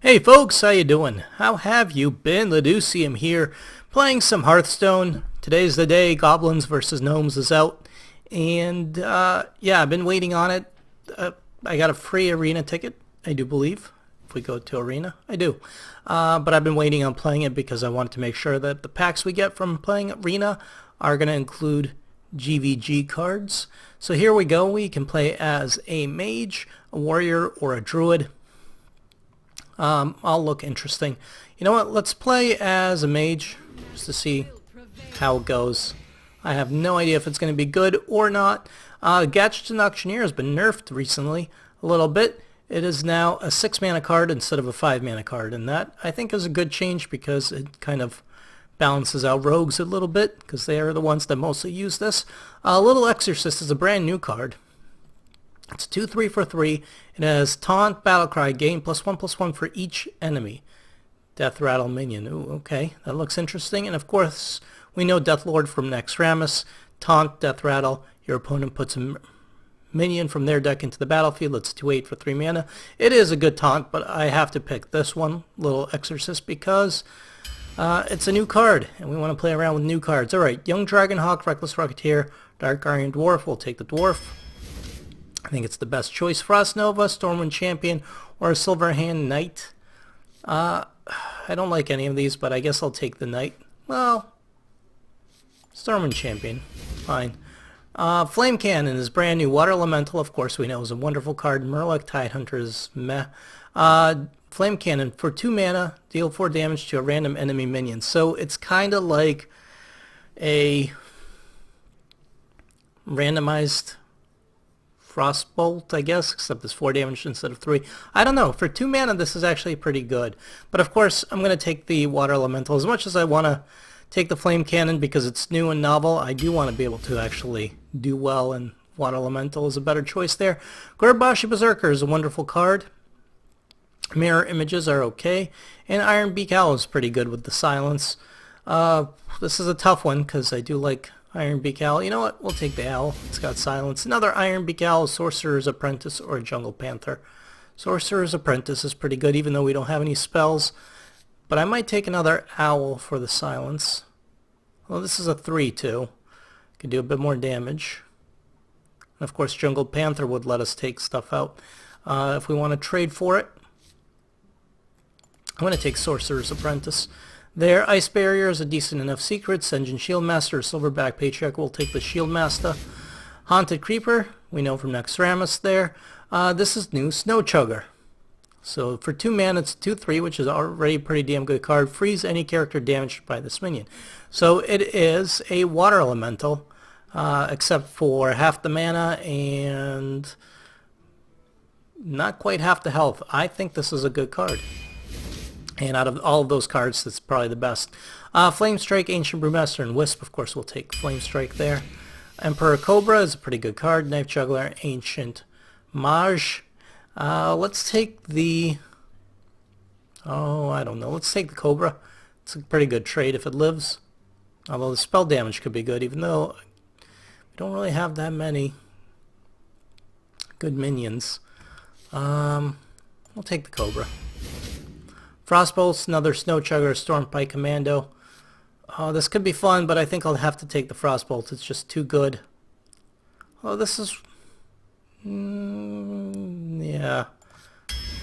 Hey folks, how you doing? How have you been? Leducium here, playing some Hearthstone. Today's the day. Goblins versus Gnomes is out, and yeah, I've been waiting on it. I got a free arena ticket, I do believe. If we go to arena, I do. But I've been waiting on playing it because I wanted to make sure that the packs we get from playing arena are going to include GVG cards. So here we go. We can play as a mage, a warrior, or a druid. I'll look interesting. You know what? Let's play as a mage just to see how it goes. I have no idea if it's going to be good or not. Gadgeted Auctioneer has been nerfed recently a little bit. It is now a 6-mana card instead of a 5-mana card, and that I think is a good change because it kind of balances out rogues a little bit because they are the ones that mostly use this. Little Exorcist is a brand new card. It's 2/3 for 3. It has Taunt, Battlecry, gain +1/+1 for each enemy. Death Rattle minion. Ooh, okay. That looks interesting. And of course, we know Deathlord from Naxxramas. Taunt, Death Rattle. Your opponent puts a minion from their deck into the battlefield. It's 2/8 for 3 mana. It is a good taunt, but I have to pick this one, Little Exorcist, because it's a new card, and we want to play around with new cards. Alright, Young Dragonhawk, Reckless Rocketeer, Dark Guardian Dwarf. We'll take the Dwarf. I think it's the best choice. Frost Nova, Stormwind Champion, or a Silverhand Knight. I don't like any of these, but I guess I'll take the Knight. Well, Stormwind Champion. Fine. Flame Cannon is brand new. Water Elemental, of course, we know is a wonderful card. Murloc Tidehunter is meh. Flame Cannon, for 2 mana, deal 4 damage to a random enemy minion. So it's kind of like a randomized Frostbolt, I guess, except it's 4 damage instead of 3. I don't know. For 2 mana, this is actually pretty good. But of course, I'm going to take the Water Elemental. As much as I want to take the Flame Cannon because it's new and novel, I do want to be able to actually do well, and Water Elemental is a better choice there. Gorbashi Berserker is a wonderful card. Mirror Images are okay. And Iron Beak Owl is pretty good with the silence. This is a tough one because I do like Iron Beak Owl. You know what? We'll take the Owl. It's got silence. Another Iron Beak Owl, Sorcerer's Apprentice, or a Jungle Panther. Sorcerer's Apprentice is pretty good, even though we don't have any spells. But I might take another Owl for the silence. Well, this is a 3/2. Can do a bit more damage. And of course, Jungle Panther would let us take stuff out. If we want to trade for it, I'm going to take Sorcerer's Apprentice. Their Ice Barrier is a decent enough secret. Sen'jin Shieldmaster, Silverback Patriarch will take the Shieldmaster. Haunted Creeper, we know from Naxxramas there. This is new, Snow Chugger. So for 2 mana, it's 2/3, which is already a pretty damn good card. Freeze any character damaged by this minion. So it is a Water Elemental, except for half the mana and not quite half the health. I think this is a good card. And out of all of those cards, that's probably the best. Flame Strike, Ancient Brewmaster, and Wisp. Of course, we'll take Flame Strike there. Emperor Cobra is a pretty good card. Knife Juggler, Ancient Mage. Let's take the... Oh, I don't know. Let's take the Cobra. It's a pretty good trade if it lives. Although the spell damage could be good, even though we don't really have that many good minions. We'll take the Cobra. Frostbolts, another Snow Chugger, Stormpike Commando. Oh, this could be fun, but I think I'll have to take the Frostbolt. It's just too good. Oh, this is... yeah.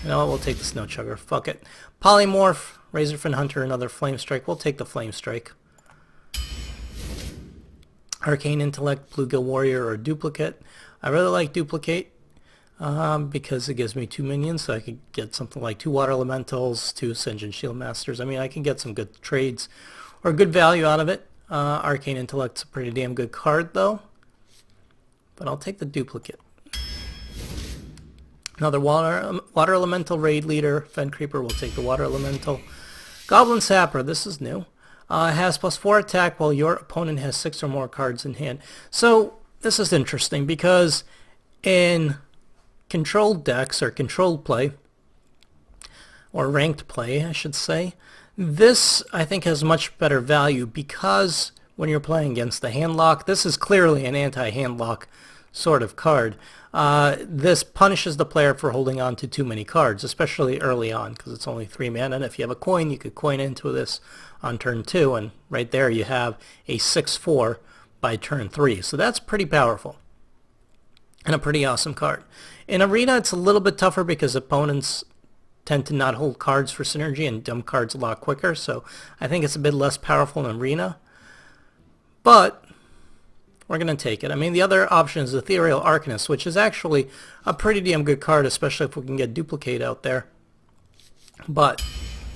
You know what? We'll take the Snow Chugger. Fuck it. Polymorph, Razorfin Hunter, another Flame Strike. We'll take the Flame Strike. Arcane Intellect, Bluegill Warrior, or Duplicate. I really like Duplicate. Because it gives me 2 minions, so I could get something like 2 Water Elementals, 2 Sen'jin Shieldmasters. I mean, I can get some good trades or good value out of it. Arcane Intellect's a pretty damn good card, though. But I'll take the Duplicate. Another Water Elemental Raid Leader, Fen Creeper, will take the Water Elemental. Goblin Sapper, this is new. Has +4 attack while your opponent has 6 or more cards in hand. So, this is interesting because in controlled decks, or controlled play, or ranked play, I should say, this, I think, has much better value because when you're playing against the handlock, this is clearly an anti-handlock sort of card. This punishes the player for holding on to too many cards, especially early on, because it's only 3 mana, and if you have a coin, you could coin into this on turn 2, and right there you have a 6/4 by turn 3. So that's pretty powerful, and a pretty awesome card. In Arena, it's a little bit tougher because opponents tend to not hold cards for synergy and dump cards a lot quicker, so I think it's a bit less powerful in Arena. But we're going to take it. I mean, the other option is Ethereal Arcanist, which is actually a pretty damn good card, especially if we can get Duplicate out there. But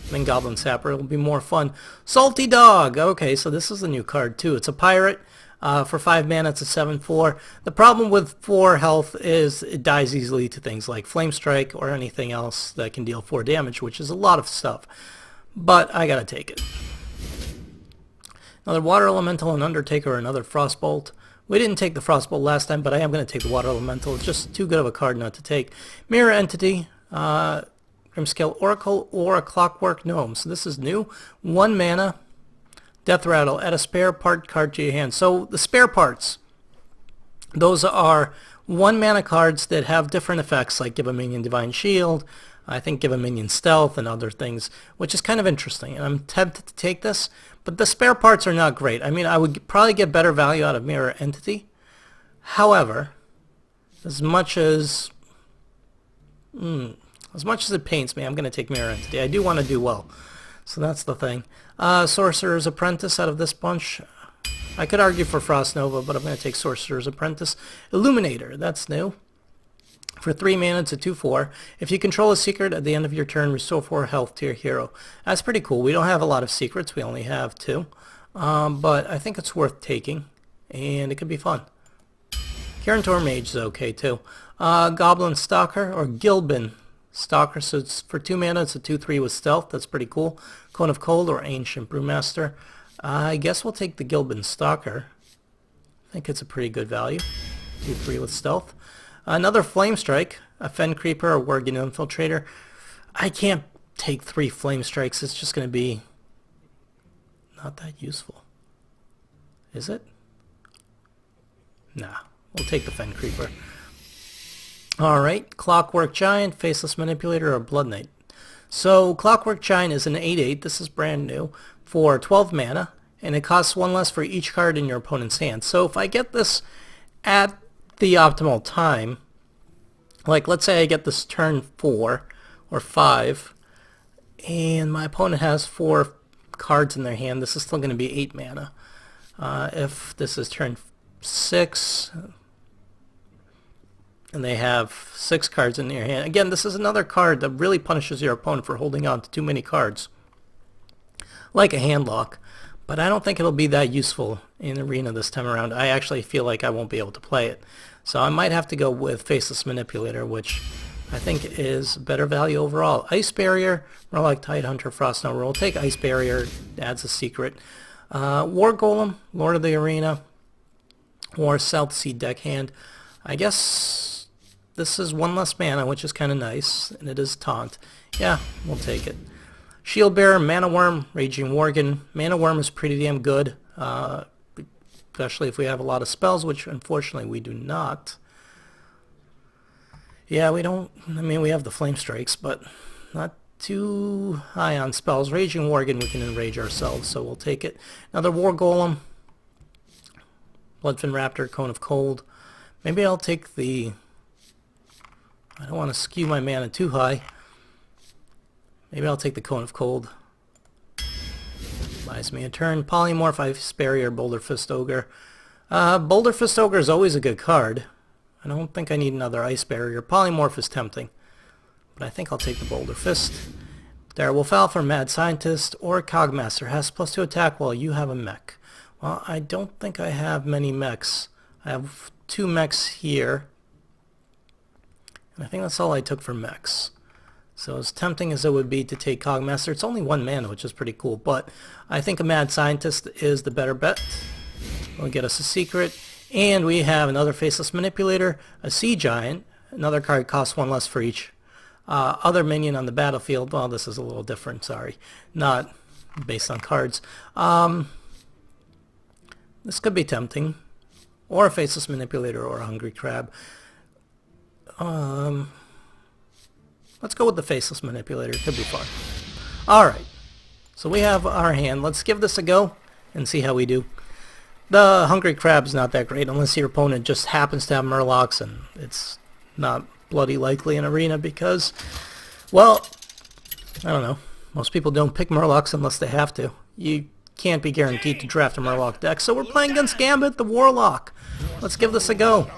then Goblin Sapper will be more fun. Salty Dog! Okay, so this is a new card too. It's a pirate. For 5 mana, it's a 7/4. The problem with 4 health is it dies easily to things like Flame Strike or anything else that can deal 4 damage, which is a lot of stuff. But I gotta take it. Another Water Elemental, an Undertaker, or another Frostbolt. We didn't take the Frostbolt last time, but I am going to take the Water Elemental. It's just too good of a card not to take. Mirror Entity, Grimscale Oracle, or a Clockwork Gnome. So this is new. 1 mana, Death Rattle. Add a spare part card to your hand. So the spare parts, those are 1 mana cards that have different effects, like give a minion Divine Shield, I think give a minion Stealth, and other things, which is kind of interesting. And I'm tempted to take this, but the spare parts are not great. I mean, I would probably get better value out of Mirror Entity. However, as much as it pains me, I'm going to take Mirror Entity. I do want to do well. So that's the thing. Sorcerer's Apprentice out of this bunch. I could argue for Frost Nova, but I'm going to take Sorcerer's Apprentice. Illuminator, that's new. For 3 mana, it's a 2/4. If you control a secret at the end of your turn, restore 4 health to your hero. That's pretty cool. We don't have a lot of secrets. We only have 2. But I think it's worth taking, and it could be fun. Kirantor Mage is okay, too. Goblin Stalker, or Gilbin Stalker. So it's for 2 mana, it's a 2/3 with Stealth. That's pretty cool. Cone of Cold, or Ancient Brewmaster. I guess we'll take the Gilbin Stalker. I think it's a pretty good value. 2/3 with Stealth. Another Flame Strike, a Fen Creeper, or Worgen Infiltrator. I can't take 3 Flame Strikes. It's just going to be not that useful. Is it? Nah, we'll take the Fen Creeper. Alright, Clockwork Giant, Faceless Manipulator, or Blood Knight. So Clockwork Giant is an 8/8, this is brand new, for 12 mana, and it costs 1 less for each card in your opponent's hand. So if I get this at the optimal time, like let's say I get this turn 4 or 5, and my opponent has 4 cards in their hand, this is still going to be 8 mana. If this is turn 6, and they have 6 cards in their hand, again, this is another card that really punishes your opponent for holding on to too many cards, like a Handlock. But I don't think it'll be that useful in Arena this time around. I actually feel like I won't be able to play it. So I might have to go with Faceless Manipulator, which I think is better value overall. Ice Barrier, more like Tidehunter, Frost Nova. We'll take Ice Barrier, adds a secret. War Golem, Lord of the Arena, or South Sea Deckhand. I guess this is 1 less mana, which is kind of nice, and it is Taunt. Yeah, we'll take it. Shield Bearer, Mana Worm, Raging Worgen. Mana Worm is pretty damn good, especially if we have a lot of spells, which unfortunately we do not. Yeah, we don't, I mean, we have the Flame Strikes, but not too high on spells. Raging Worgen, we can enrage ourselves, so we'll take it. Another War Golem, Bloodfin Raptor, Cone of Cold. Maybe I'll take the, I don't want to skew my mana too high. Maybe I'll take the Cone of Cold. Buys me a turn. Polymorph, Ice Barrier, Boulder Fist Ogre. Boulder Fist Ogre is always a good card. I don't think I need another Ice Barrier. Polymorph is tempting, but I think I'll take the Boulder Fist. Direwolf Alpha, Mad Scientist, or Cogmaster. Has +2 attack while you have a mech. Well, I don't think I have many mechs. I have 2 mechs here, and I think that's all I took for mechs. So as tempting as it would be to take Cogmaster, it's only 1 mana, which is pretty cool, but I think a Mad Scientist is the better bet. It'll get us a secret, and we have another Faceless Manipulator, a Sea Giant. Another card costs 1 less for each other minion on the battlefield. Well, this is a little different, sorry. Not based on cards. This could be tempting. or a Faceless Manipulator, or a Hungry Crab. Let's go with the Faceless Manipulator. It could be fun. Alright, so we have our hand. Let's give this a go and see how we do. The Hungry Crab's not that great unless your opponent just happens to have Murlocs, and it's not bloody likely in Arena because, well, I don't know. Most people don't pick Murlocs unless they have to. You can't be guaranteed to draft a Murloc deck, so we're playing against Gambit, the Warlock. Let's give this a go.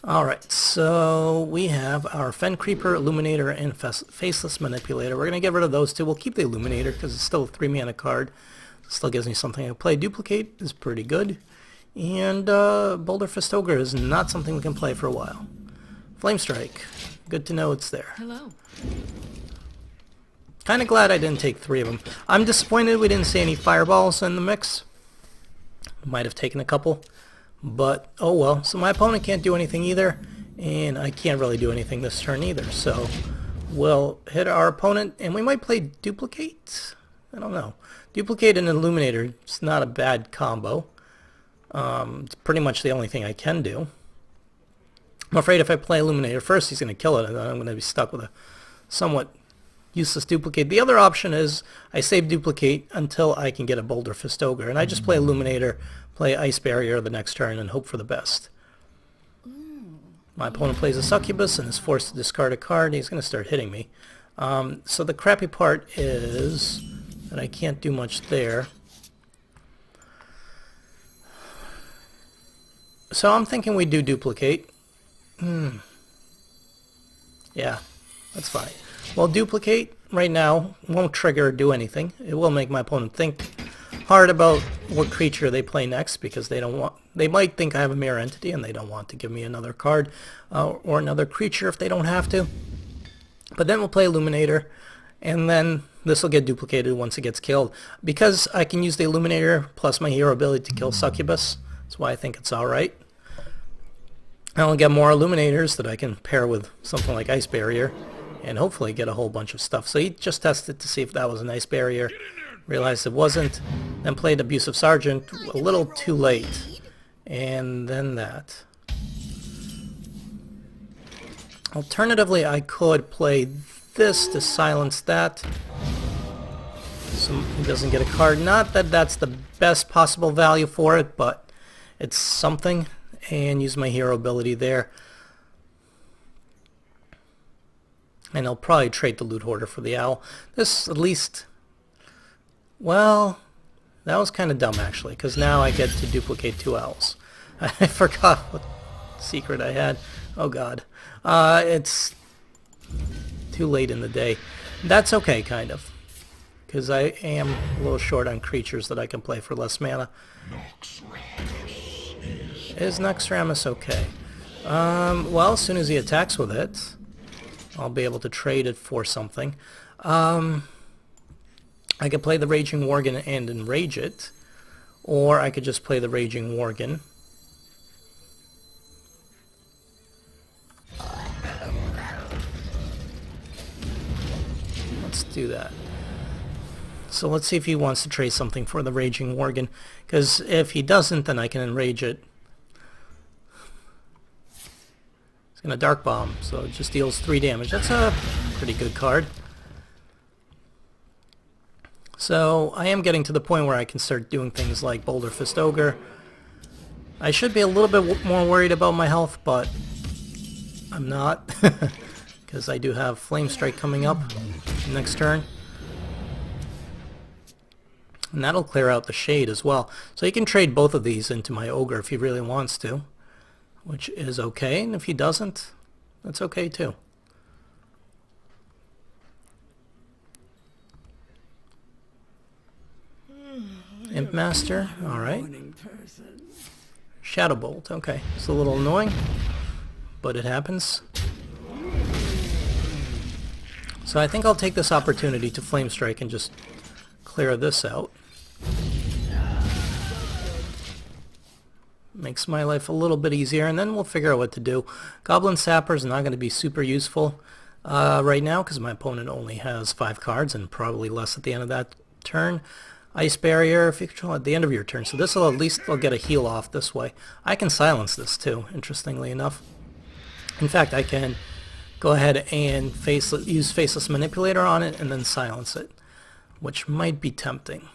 Alright, so we have our Fen Creeper, Illuminator, and Faceless Manipulator. We're going to get rid of those two. We'll keep the Illuminator because it's still a 3-mana card. Still gives me something to play. Duplicate is pretty good. And Boulder Fist Ogre is not something we can play for a while. Flame Strike. Good to know it's there. Hello. Kind of glad I didn't take 3 of them. I'm disappointed we didn't see any Fireballs in the mix. Might have taken a couple. But, oh well. So my opponent can't do anything either. And I can't really do anything this turn either. So we'll hit our opponent. And we might play Duplicate. I don't know. Duplicate and Illuminator, it's not a bad combo. It's pretty much the only thing I can do. I'm afraid if I play Illuminator first, he's going to kill it, and then I'm going to be stuck with a somewhat useless Duplicate. The other option is I save Duplicate until I can get a Boulder Fist Ogre, and I just play Illuminator, play Ice Barrier the next turn, and hope for the best. My opponent plays a Succubus and is forced to discard a card. He's going to start hitting me. So the crappy part is that I can't do much there. So I'm thinking we do Duplicate. Yeah, that's fine. Well, Duplicate right now won't trigger or do anything. It will make my opponent think hard about what creature they play next because they don't want. They might think I have a Mirror Entity and they don't want to give me another card or another creature if they don't have to. But then we'll play Illuminator, and then this will get duplicated once it gets killed. Because I can use the Illuminator plus my hero ability to kill Succubus, that's why I think it's alright. I'll get more Illuminators that I can pair with something like Ice Barrier, and hopefully get a whole bunch of stuff. So he just tested to see if that was an Ice Barrier, realized it wasn't, then played Abusive Sergeant a little too late, and then that. Alternatively, I could play this to silence that, so he doesn't get a card. Not that that's the best possible value for it, but it's something, and use my hero ability there. And I'll probably trade the Loot Hoarder for the Owl. This, at least, well, that was kind of dumb actually, because now I get to duplicate 2 Owls. I forgot what secret I had. Oh god. It's too late in the day. That's okay, kind of, because I am a little short on creatures that I can play for less mana. Is Noxramus okay? Well, as soon as he attacks with it, I'll be able to trade it for something. I could play the Raging Worgen and enrage it, or I could just play the Raging Worgen. Let's do that. So let's see if he wants to trade something for the Raging Worgen, because if he doesn't, then I can enrage it. It's going to Dark Bomb, so it just deals 3 damage. That's a pretty good card. So I am getting to the point where I can start doing things like Boulder Fist Ogre. I should be a little bit more worried about my health, but I'm not, because I do have Flame Strike coming up next turn. And that'll clear out the Shade as well. So he can trade both of these into my Ogre if he really wants to, which is okay, and if he doesn't, that's okay too. Imp Master, alright. Shadow Bolt, okay. It's a little annoying, but it happens. So I think I'll take this opportunity to Flame Strike and just clear this out. Makes my life a little bit easier, and then we'll figure out what to do. Goblin Sapper is not going to be super useful right now because my opponent only has 5 cards and probably less at the end of that turn. Ice barrier if you control at the end of your turn. So this will at least will get a heal off this way. I can silence this too, interestingly enough. In fact, I can go ahead and use Faceless Manipulator on it and then silence it, which might be tempting.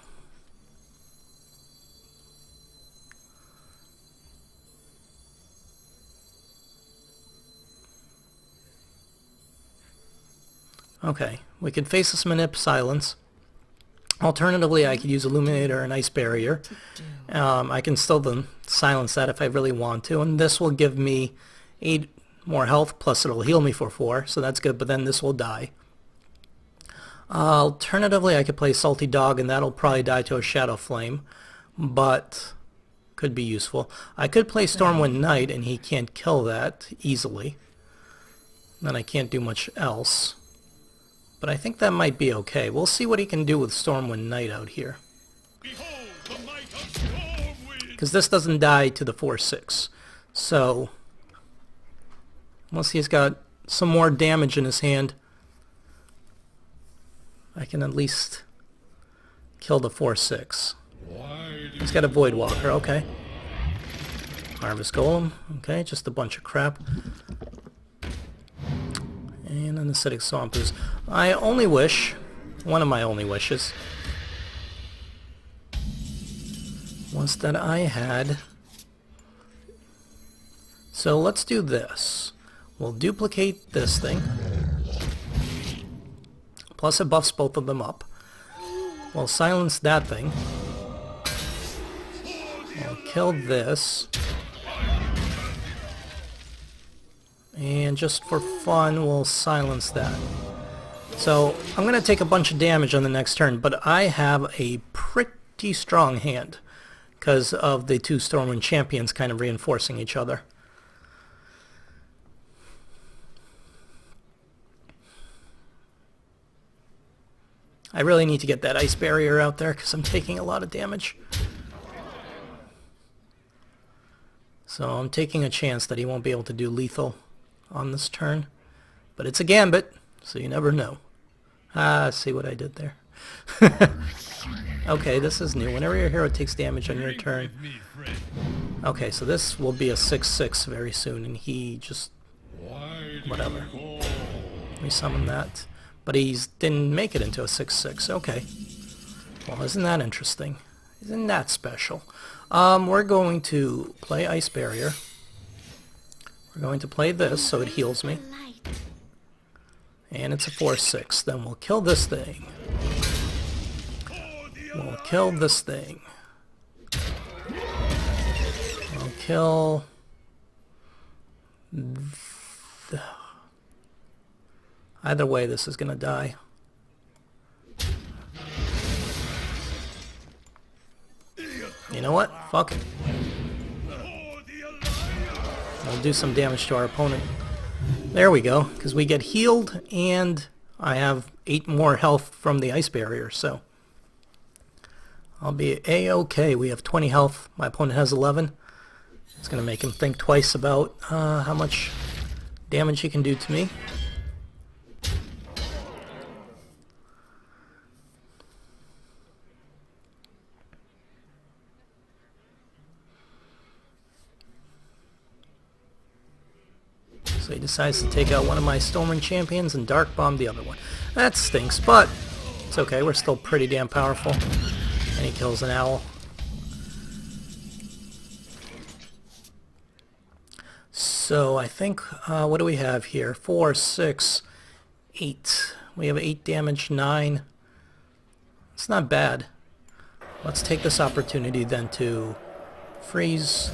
Okay, we could Faceless Manip silence. Alternatively, I could use Illuminator and Ice Barrier. I can still then silence that if I really want to, and this will give me 8 more health, plus it'll heal me for 4, so that's good, but then this will die. Alternatively, I could play Salty Dog, and that'll probably die to a Shadow Flame, but could be useful. I could play Stormwind Knight, and he can't kill that easily. Then I can't do much else. But I think that might be okay. We'll see what he can do with Stormwind Knight out here. Because this doesn't die to the 4/6. So, unless he's got some more damage in his hand, I can at least kill the 4/6. He's got a Void Walker, okay. Harvest Golem, okay, just a bunch of crap. And an Acidic Swampers. I only wish, one of my only wishes, was that I had... So let's do this. We'll duplicate this thing. Plus it buffs both of them up. We'll silence that thing. We'll kill this. And just for fun, we'll silence that. So, I'm going to take a bunch of damage on the next turn, but I have a pretty strong hand because of the 2 Stormwind champions kind of reinforcing each other. I really need to get that Ice Barrier out there because I'm taking a lot of damage. So I'm taking a chance that he won't be able to do lethal on this turn. But it's a gambit, so you never know. Ah, see what I did there. Okay, this is new. Whenever your hero takes damage on your turn. Okay, so this will be a 6/6 very soon, and he just... whatever. We summon that. But he didn't make it into a 6/6. Okay. Well, isn't that interesting? Isn't that special? We're going to play Ice Barrier. We're going to play this so it heals me. And it's a 4/6. Then we'll kill this thing. We'll kill this thing. We'll kill... Either way, this is gonna die. You know what? Fuck it. We'll do some damage to our opponent. There we go, because we get healed, and I have 8 more health from the Ice Barrier, so I'll be A-okay. We have 20 health. My opponent has 11. It's going to make him think twice about how much damage he can do to me. So he decides to take out one of my Stormwind champions and Dark Bomb the other one. That stinks, but it's okay. We're still pretty damn powerful. And he kills an owl. So I think, what do we have here? 4, 6, 8. We have 8 damage, 9. It's not bad. Let's take this opportunity then to freeze.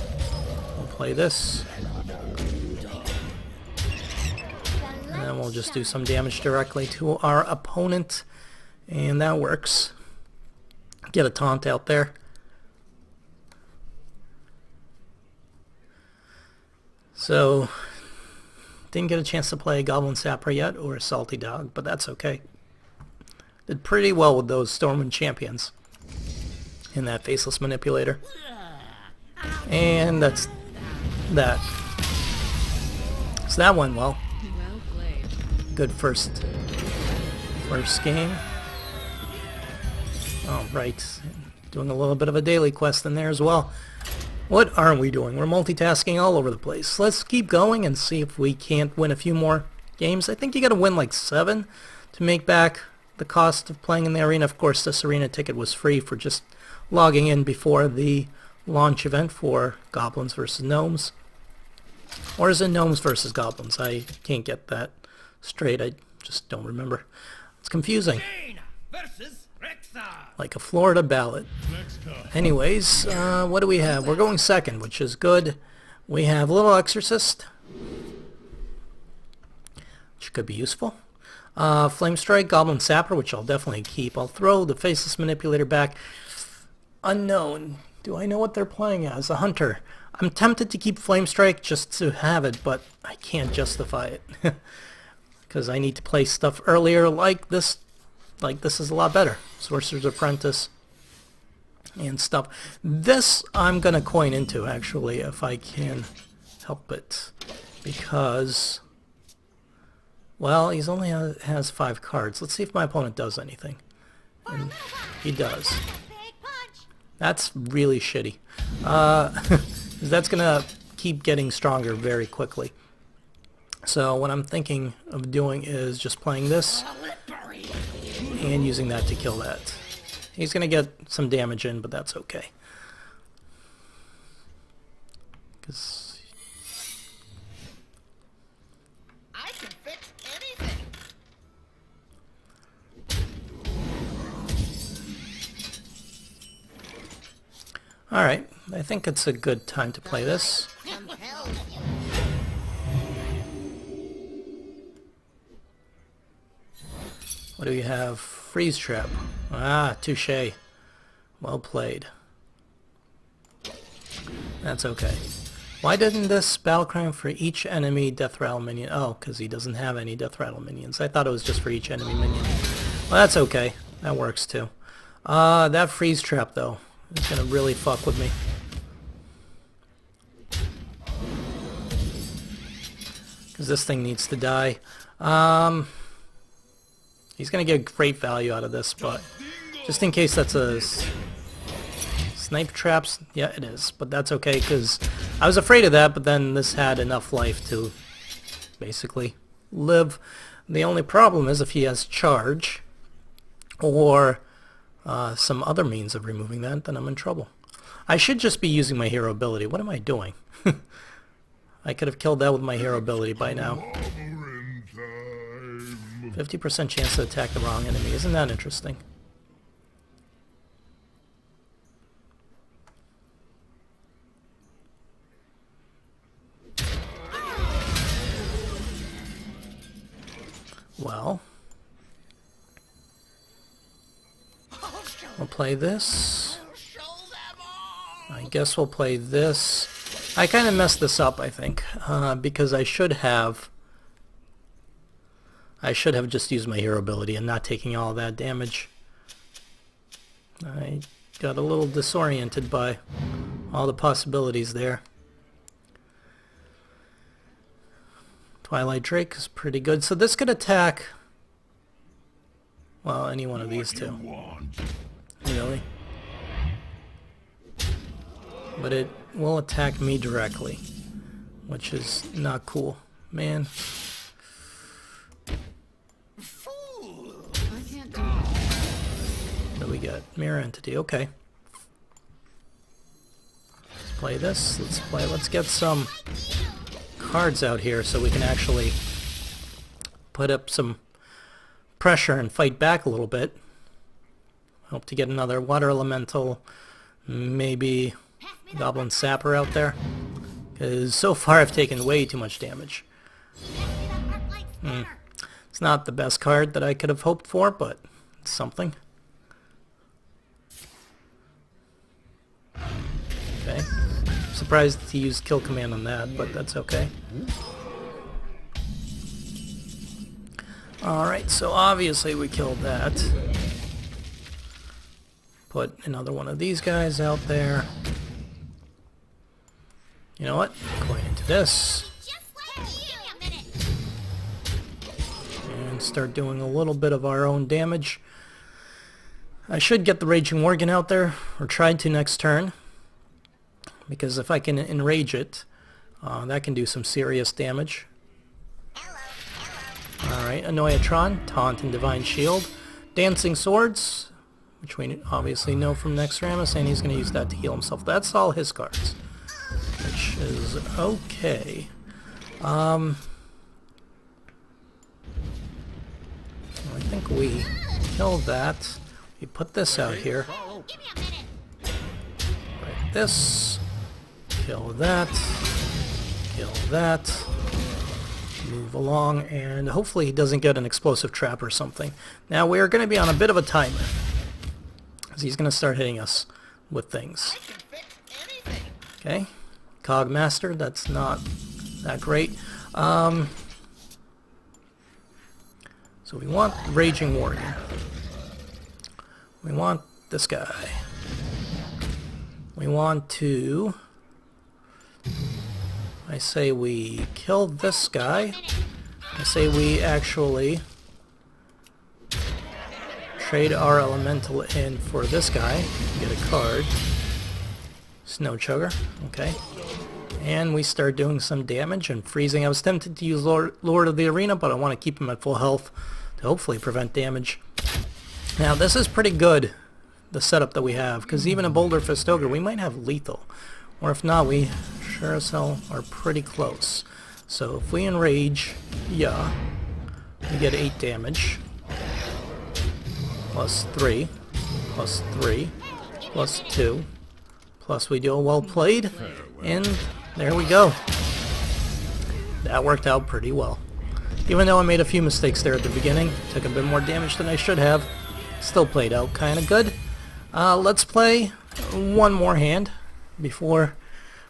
We'll play this. And then we'll just do some damage directly to our opponent. And that works. Get a taunt out there. So, didn't get a chance to play a Goblin Sapper yet, or a Salty Dog, but that's okay. Did pretty well with those Stormwind champions in that Faceless Manipulator. And that's that. So that went well. Good first game. Oh, right. Doing a little bit of a daily quest in there as well. What aren't we doing? We're multitasking all over the place. Let's keep going and see if we can't win a few more games. I think you gotta win like 7 to make back the cost of playing in the arena. Of course, this arena ticket was free for just logging in before the launch event for Goblins versus Gnomes. Or is it Gnomes versus Goblins? I can't get that straight. I just don't remember. It's confusing. Like a Florida ballot. Anyways, what do we have? We're going second, which is good. We have Little Exorcist, which could be useful. Flame Strike, Goblin Sapper, which I'll definitely keep. I'll throw the Faceless Manipulator back. Unknown. Do I know what they're playing as? A Hunter. I'm tempted to keep Flame Strike just to have it, but I can't justify it. Because I need to play stuff earlier like this. Like this is a lot better. Sorcerer's Apprentice and stuff. This I'm going to coin into, actually, if I can help it. Because, well, he's only has 5 cards. Let's see if my opponent does anything. And he does. That's really shitty. That's going to keep getting stronger very quickly. So what I'm thinking of doing is just playing this and using that to kill that. He's going to get some damage in, but that's okay. Because I can fix anything. Alright, I think it's a good time to play this. What do we have? Freeze Trap. Ah, touche. Well played. That's okay. Why didn't this Battlecry for each enemy Death Rattle minion? Oh, because he doesn't have any Death Rattle minions. I thought it was just for each enemy minion. Well, that's okay. That works too. That Freeze Trap, though, is going to really fuck with me. Because this thing needs to die. He's going to get great value out of this, but just in case that's a snipe traps, yeah, it is. But that's okay, because I was afraid of that, but then this had enough life to basically live. The only problem is if he has charge or some other means of removing that, then I'm in trouble. I should just be using my hero ability. What am I doing? I could have killed that with my hero ability by now. 50% chance to attack the wrong enemy. Isn't that interesting? Well, we'll play this. I guess we'll play this. I kind of messed this up, I think, because I should have just used my hero ability and not taking all that damage. I got a little disoriented by all the possibilities there. Twilight Drake is pretty good. So this could attack, well, any one of these two. Really? But it will attack me directly, which is not cool. Man. What do we got? Mirror Entity, okay. Let's play this. Let's get some cards out here so we can actually put up some pressure and fight back a little bit. Hope to get another Water Elemental, maybe Goblin Sapper out there. Because so far I've taken way too much damage. It's not the best card that I could have hoped for, but it's something. Okay. Surprised to use kill command on that, but that's okay. Alright, so obviously we killed that. Put another one of these guys out there. You know what? Going into this. And start doing a little bit of our own damage. I should get the Raging Worgen out there, or try to next turn, because if I can enrage it, that can do some serious damage. Alright, Annoyatron, Taunt and Divine Shield. Dancing Swords, which we obviously know from Nexramus, and he's going to use that to heal himself. That's all his cards, which is okay. I think we kill that. We put this out here. Like this. Kill that. Kill that. Move along, and hopefully he doesn't get an explosive trap or something. Now we are going to be on a bit of a timer, because he's going to start hitting us with things. Okay, Cogmaster, that's not that great. So we want Raging Worgen. We want this guy. We want to... I say we kill this guy. I say we actually trade our elemental in for this guy. Get a card. Snow Chugger. Okay. And we start doing some damage and freezing. I was tempted to use Lord of the Arena, but I want to keep him at full health to hopefully prevent damage. Now this is pretty good, the setup that we have, because even a Boulder Fist Ogre, we might have lethal. Or if not, we sure as hell are pretty close. So if we enrage, yeah, we get 8 damage. Plus 3. Plus 3. Plus 2. Plus we do a well played. And there we go. That worked out pretty well. Even though I made a few mistakes there at the beginning, took a bit more damage than I should have, still played out kind of good. Let's play one more hand before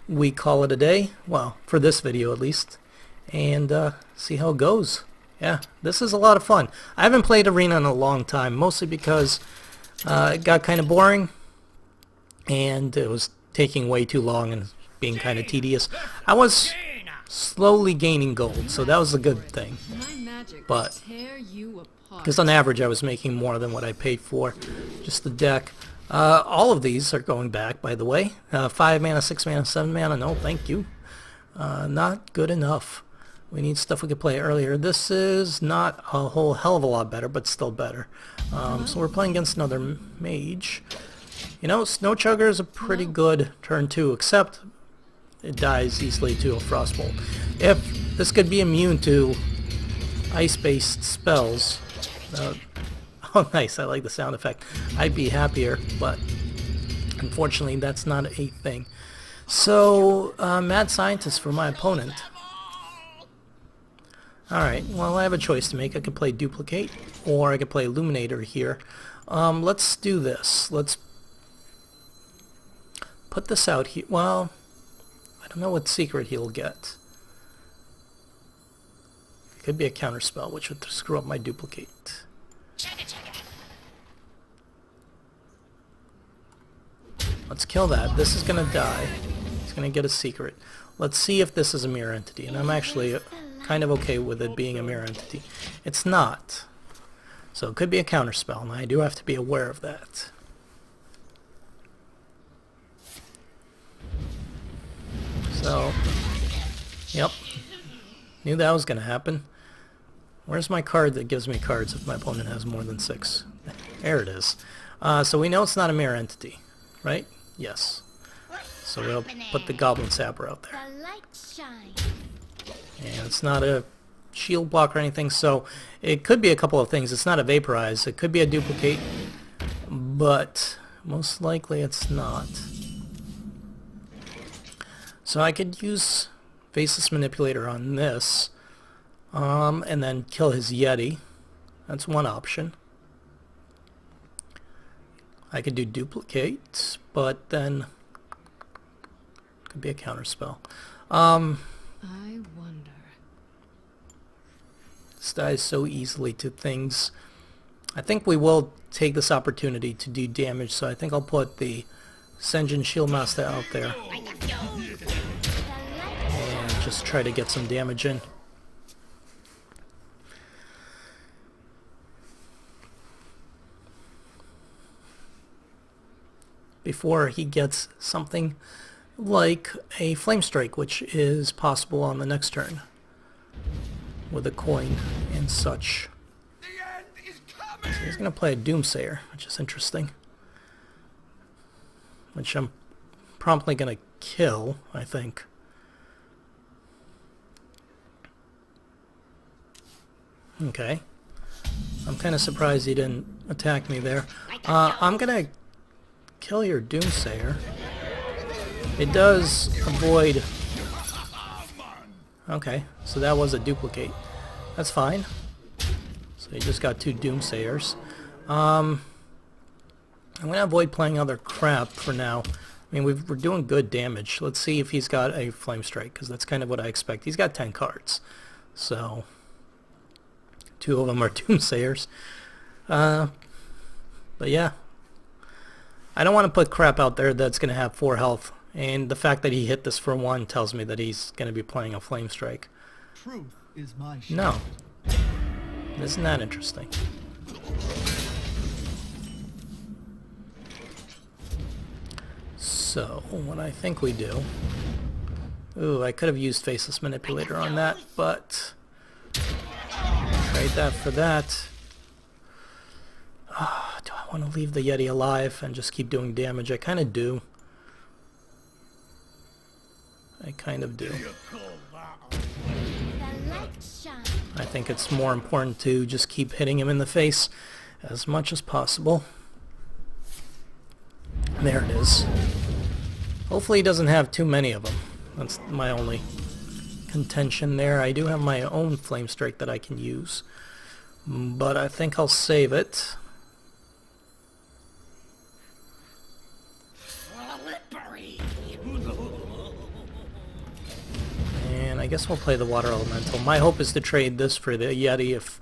we call it a day, well, for this video at least, and see how it goes. Yeah, this is a lot of fun. I haven't played Arena in a long time, mostly because it got kind of boring, and it was taking way too long and being kind of tedious. I was slowly gaining gold, so that was a good thing, but because on average I was making more than what I paid for just the deck. All of these are going back, by the way. 5 mana, 6 mana, 7 mana, no thank you. Not good enough. We need stuff we could play earlier. This is not a whole hell of a lot better, but still better. So we're playing against another Mage. You know, Snow Chugger is a pretty good turn 2, except it dies easily to a Frostbolt. If this could be immune to ice-based spells, oh nice, I like the sound effect, I'd be happier, but unfortunately that's not a thing. So, Mad Scientist for my opponent. Alright, well I have a choice to make. I could play Duplicate, or I could play Illuminator here. Let's do this. Let's put this out here. Well, I don't know what secret he'll get. It could be a counterspell, which would screw up my Duplicate. Let's kill that. This is gonna die. He's gonna get a secret. Let's see if this is a mirror entity, and I'm actually kind of okay with it being a mirror entity. It's not. So it could be a counterspell, and I do have to be aware of that. So, yep. Knew that was gonna happen. Where's my card that gives me cards if my opponent has more than 6? There it is. So we know it's not a mirror entity, right? Yes. So we'll put the Goblin Sapper out there. And it's not a shield block or anything, so it could be a couple of things. It's not a Vaporize. It could be a Duplicate, but most likely it's not. So I could use Faceless Manipulator on this, and then kill his Yeti. That's one option. I could do Duplicate, but then could be a counterspell. I wonder. This dies so easily to things. I think we will take this opportunity to do damage, so I think I'll put the Senjin Shieldmaster out there and just try to get some damage in. before he gets something like a Flame Strike, which is possible on the next turn with a coin and such. The end is coming. So he's going to play a Doomsayer, which is interesting. Which I'm promptly going to kill, I think. Okay. I'm kind of surprised he didn't attack me there. I'm going to kill your Doomsayer. It does avoid... Okay, so that was a duplicate. That's fine. So he just got 2 Doomsayers. I'm going to avoid playing other crap for now. I mean, we're doing good damage. Let's see if he's got a Flame Strike, because that's kind of what I expect. He's got 10 cards. So, 2 of them are Doomsayers. But yeah. I don't want to put crap out there that's going to have 4 health. And the fact that he hit this for 1 tells me that he's going to be playing a Flame Strike. Truth is my shield. No. Isn't that interesting? So, what I think we do... Ooh, I could have used Faceless Manipulator on that, but... Trade that for that. Do I want to leave the Yeti alive and just keep doing damage? I kind of do. I kind of do. I think it's more important to just keep hitting him in the face as much as possible. There it is. Hopefully he doesn't have too many of them. That's my only contention there. I do have my own Flame Strike that I can use, but I think I'll save it. And I guess we'll play the Water Elemental. My hope is to trade this for the Yeti if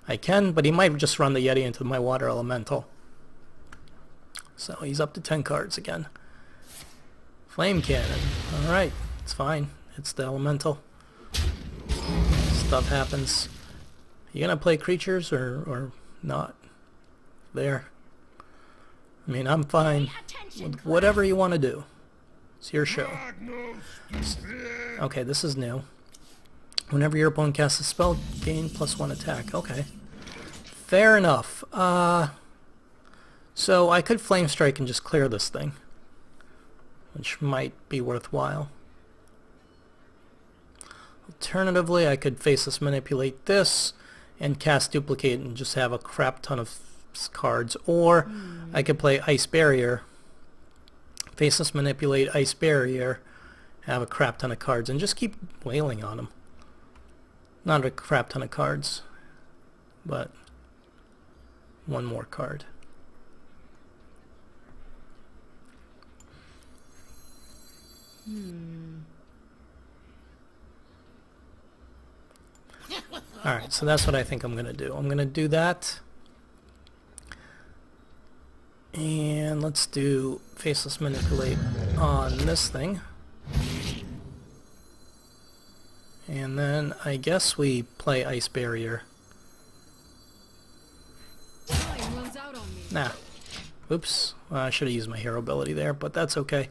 I can, but he might just run the Yeti into my Water Elemental. So he's up to 10 cards again. Flame Cannon. Alright, it's fine. It's the Elemental. Stuff happens. You gonna play creatures or not? There. I mean, I'm fine with whatever you want to do. It's your show. Okay, this is new. Whenever your opponent casts a spell, gain +1 attack. Okay. Fair enough. So I could Flame Strike and just clear this thing, which might be worthwhile. Alternatively, I could Faceless Manipulate this and cast Duplicate and just have a crap ton of cards. Or I could play Ice Barrier, Faceless Manipulate, Ice Barrier, have a crap ton of cards, and just keep wailing on them. Not a crap ton of cards, but 1 more card. Alright, so that's what I think I'm going to do. I'm going to do that. And let's do Faceless Manipulate on this thing. And then I guess we play Ice Barrier. Nah. Oops. Well, I should have used my hero ability there, but that's okay.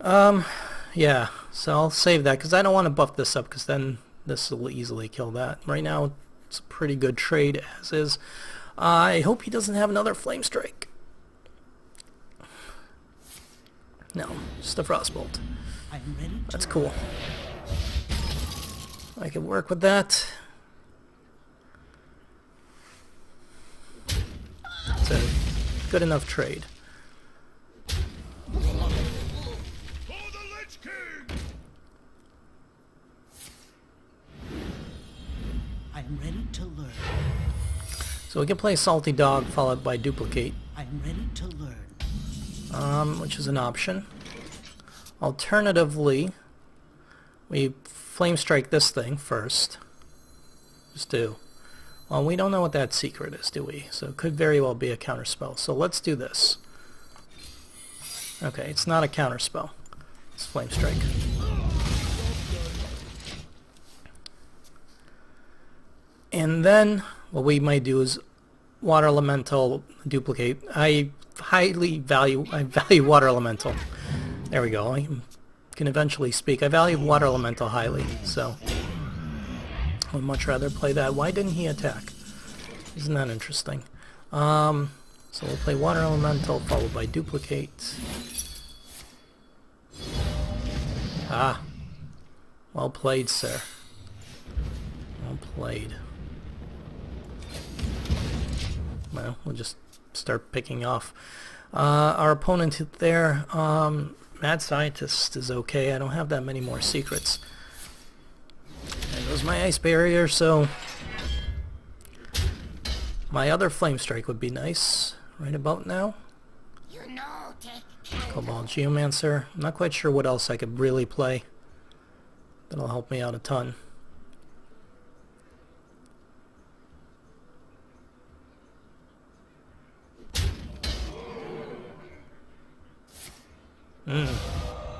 Yeah. So I'll save that because I don't want to buff this up because then this will easily kill that. Right now it's a pretty good trade as is. I hope he doesn't have another Flame Strike. No, just a Frostbolt. That's cool. I can work with that. It's a good enough trade. I'm ready to learn. So we can play Salty Dog followed by Duplicate. I'm ready to learn. Which is an option. Alternatively, we Flame Strike this thing first. Just do. Well, we don't know what that secret is, do we? So it could very well be a counterspell. So let's do this. Okay, it's not a counterspell. It's Flame Strike. And then what we might do is Water Elemental, Duplicate. I I value water elemental. There we go. I can eventually speak. I value water elemental highly, so I would much rather play that. Why didn't he attack? Isn't that interesting? So we'll play water elemental followed by duplicate. Ah, well played, sir. Well played. Well, we'll just start picking off. Our opponent there, Mad Scientist, is okay. I don't have that many more secrets. There goes my ice barrier, so my other flame strike would be nice right about now. Cobalt Geomancer. I'm not quite sure what else I could really play that'll help me out a ton.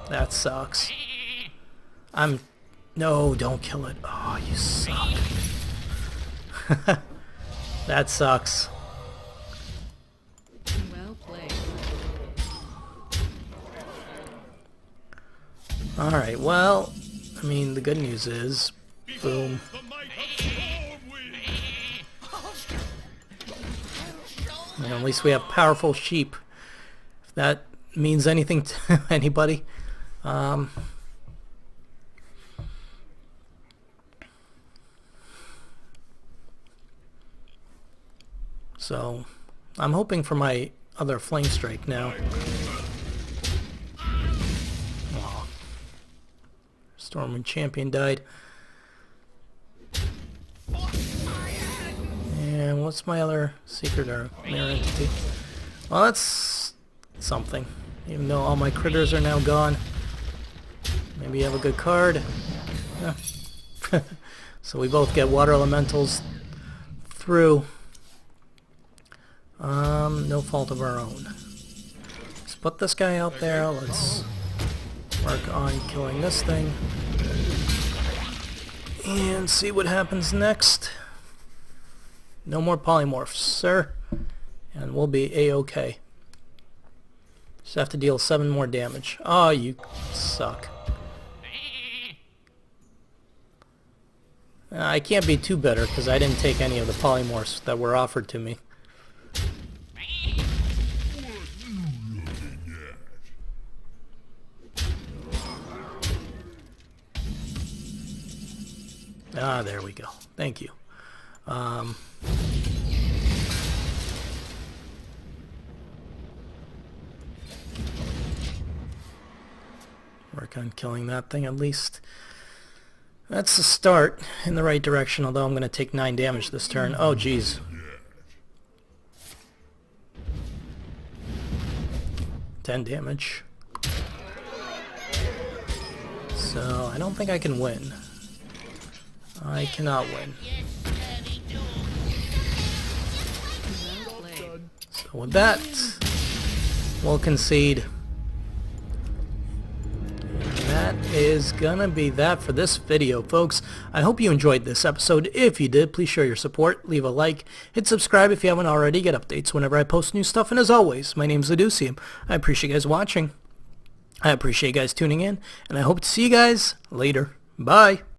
That sucks. No, don't kill it. Oh, you suck. That sucks. Well played. Alright, well, I mean, the good news is, boom. You know, at least we have powerful sheep. If that means anything to anybody. So, I'm hoping for my other flame strike now. Aw. Stormwind Champion died. And what's my other secret or mirror entity? Well, that's something. Even though all my critters are now gone. Maybe you have a good card. Yeah. So we both get water elementals through. No fault of our own. Let's put this guy out there. Let's work on killing this thing. And see what happens next. No more polymorphs, sir. And we'll be a-okay. Just have to deal 7 more damage. Oh, you suck. I can't be too better because I didn't take any of the polymorphs that were offered to me. Ah, there we go. Thank you. Work on killing that thing at least. That's a start in the right direction, although I'm going to take 9 damage this turn. Oh, jeez. 10 damage. So, I don't think I can win. I cannot win. Well played. So with that, we'll concede. That is gonna be that for this video, folks. I hope you enjoyed this episode. If you did, please show your support, leave a like, hit subscribe if you haven't already, get updates whenever I post new stuff, and as always, my name's Aducium. I appreciate you guys watching. I appreciate you guys tuning in, and I hope to see you guys later. Bye!